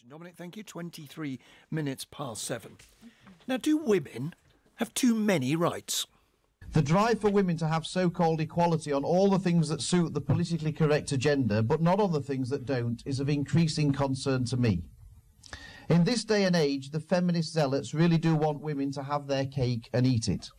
Dominic, thank you. 23 minutes past 7. Now, do women have too many rights? The drive for women to have so-called equality on all the things that suit the politically correct agenda, but not on the things that don't, is of increasing concern to me. In this day and age, the feminist zealots really do want women to have their cake and eat it.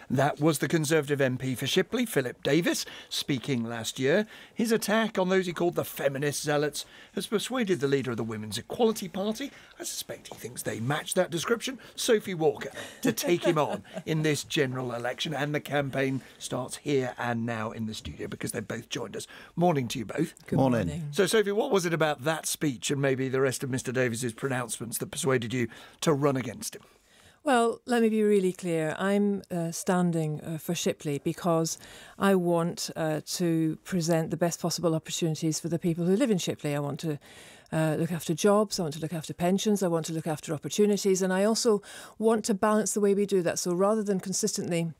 That was the Conservative MP for Shipley, Philip Davies, speaking last year. His attack on those he called the feminist zealots has persuaded the leader of the Women's Equality Party, I suspect he thinks they match that description, Sophie Walker, to take him on in this general election. And the campaign starts here and now in the studio because they've both joined us. Morning to you both. Good morning. So, Sophie, what was it about that speech and maybe the rest of Mr Davies's pronouncements that persuaded you to run against him? Well, let me be really clear. I'm standing for Shipley because I want to present the best possible opportunities for the people who live in Shipley. I want to look after jobs, I want to look after pensions, I want to look after opportunities, and I also want to balance the way we do that. So rather than consistently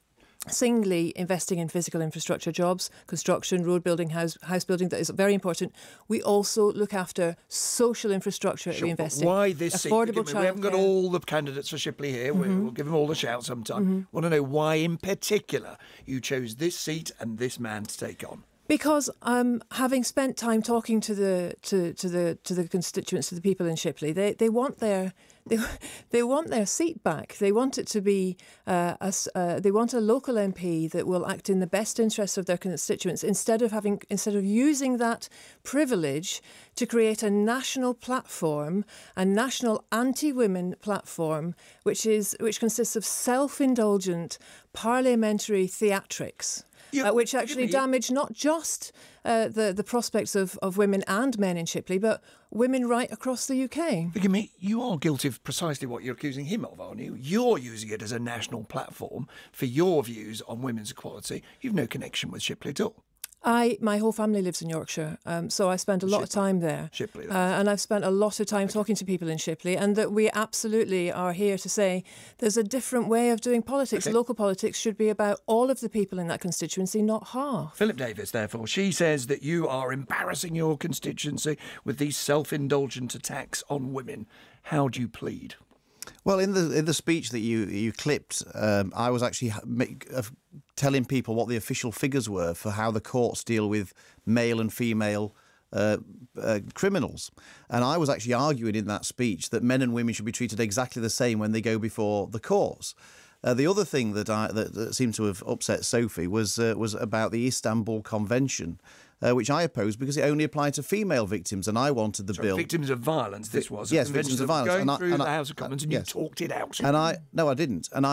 singly investing in physical infrastructure jobs, construction, road building, house building, that is very important. We also look after social infrastructure. Sure, we invest in why this affordable seat? We haven't got all the candidates for Shipley here. We'll give them all a shout sometime. Want to know why, in particular, you chose this seat and this man to take on? Because having spent time talking to the constituents, to the people in Shipley, they want their seat back. They want it to be they want a local MP that will act in the best interests of their constituents instead of using that privilege to create a national platform, a national anti-women platform, which consists of self-indulgent parliamentary theatrics. Which actually damage not just the prospects of women and men in Shipley, but women right across the UK. Forgive me, you are guilty of precisely what you're accusing him of, aren't you? You're using it as a national platform for your views on women's equality. You've no connection with Shipley at all. My whole family lives in Yorkshire, so I spend a lot of time there. Shipley. And I've spent a lot of time talking to people in Shipley, and that we absolutely are here to say there's a different way of doing politics. Okay. Local politics should be about all of the people in that constituency, not half. Philip Davies, therefore, she says that you are embarrassing your constituency with these self-indulgent attacks on women. How do you plead? Well, in the speech that you clipped, I was actually telling people what the official figures were for how the courts deal with male and female criminals. And I was actually arguing in that speech that men and women should be treated exactly the same when they go before the courts. The other thing that seemed to have upset Sophie was about the Istanbul Convention, which I opposed because it only applied to female victims, and I wanted the bill. Victims of violence, this was. Yes, victims of violence. Going through the House of Commons, and you talked it out. And no, I didn't. And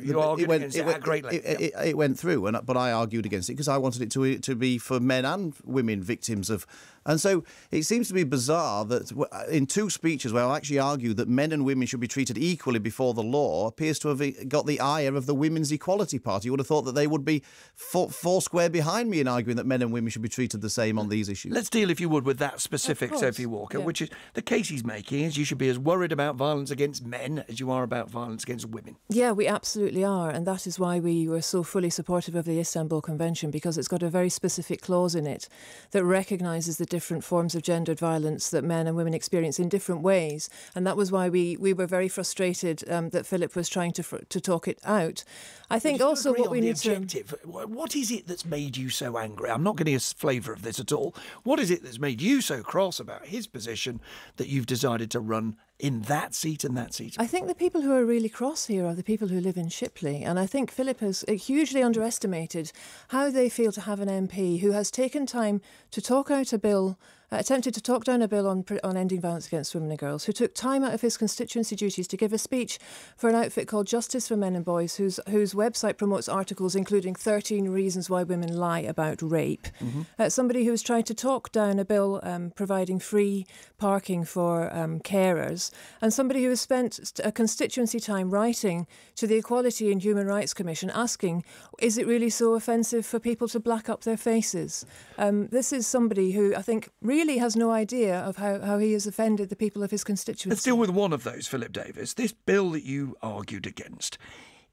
you argued against it at great length. It went through, but I argued against it because I wanted it to be for men and women victims of. And so it seems to be bizarre that in two speeches where I actually argued that men and women should be treated equally before the law appears to have got the ire of the Women's Equality Party. You would have thought that they would be four square behind me in arguing that men and women should be treated the same on these issues. Let's deal, if you would, with that specific Sophie Walker, which is the case he's making is you should be as worried about violence against men as you are about violence against women. Yeah, we absolutely are, and that is why we were so fully supportive of the Istanbul Convention, because it's got a very specific clause in it that recognises the different forms of gendered violence that men and women experience in different ways. And that was why we were very frustrated that Philip was trying to talk it out. I think also what we need to... What is it that's made you so angry? I'm not getting a flavour of this at all. What is it that's made you so cross about his position that you've decided to run in that seat and that seat? I think the people who are really cross here are the people who live in Shipley, and I think Philip has hugely underestimated how they feel to have an MP who has taken time to talk out a bill, attempted to talk down a bill on ending violence against women and girls, who took time out of his constituency duties to give a speech for an outfit called Justice for Men and Boys, whose website promotes articles including 13 reasons why women lie about rape. Somebody who was trying to talk down a bill providing free parking for carers, and somebody who has spent a constituency time writing to the Equality and Human Rights Commission asking, is it really so offensive for people to black up their faces? This is somebody who I think really has no idea of how he has offended the people of his constituency. Let's deal with one of those, Philip Davies. This bill that you argued against,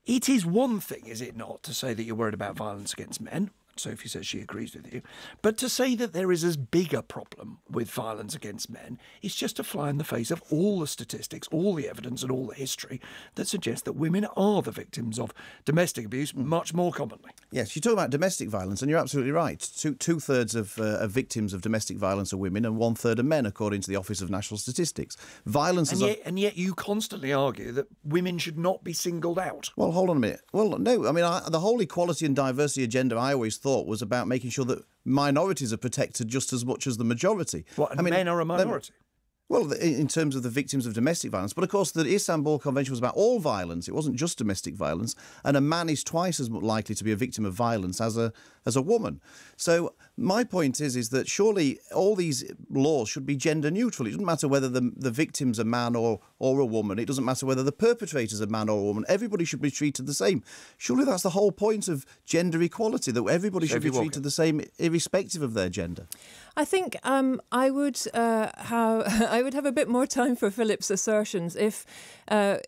it is one thing, is it not, to say that you're worried about violence against men? Sophie says she agrees with you. But to say that there is as big a problem with violence against men is just a fly in the face of all the statistics, all the evidence and all the history that suggests that women are the victims of domestic abuse much more commonly. Yes, you talk about domestic violence, and you're absolutely right. Two-thirds of victims of domestic violence are women and 1/3 are men, according to the Office of National Statistics. Violence and yet you constantly argue that women should not be singled out. Well, hold on a minute. Well, no, I mean, the whole equality and diversity agenda I always thought was about making sure that minorities are protected just as much as the majority. What, and men are a minority? Well, in terms of the victims of domestic violence. But, of course, the Istanbul Convention was about all violence. It wasn't just domestic violence. And a man is twice as likely to be a victim of violence as a woman. So my point is that surely all these laws should be gender neutral. It doesn't matter whether the victim's a man or a woman. It doesn't matter whether the perpetrator's a man or a woman. Everybody should be treated the same. Surely that's the whole point of gender equality, that everybody should be treated the same irrespective of their gender. I think I would have a bit more time for Philip's assertions if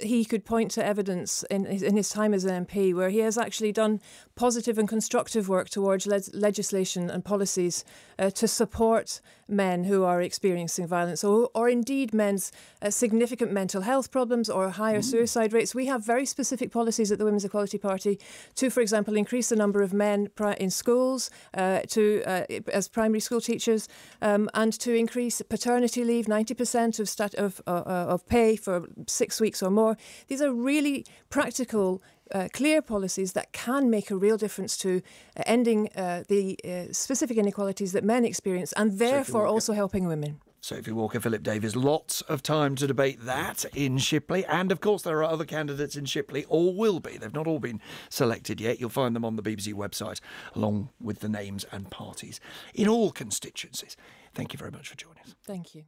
he could point to evidence in his time as an MP where he has actually done positive and constructive work towards legislation and policies to support men who are experiencing violence or indeed men's significant mental health problems or higher suicide rates. We have very specific policies at the Women's Equality Party to, for example, increase the number of men in schools as primary school teachers and to increase paternity leave, 90% of pay for 6 weeks or more. These are really practical clear policies that can make a real difference to ending the specific inequalities that men experience and therefore also helping women. Sophie Walker, Philip Davies, lots of time to debate that in Shipley. And, of course, there are other candidates in Shipley, or will be. They've not all been selected yet. You'll find them on the BBC website, along with the names and parties in all constituencies. Thank you very much for joining us. Thank you.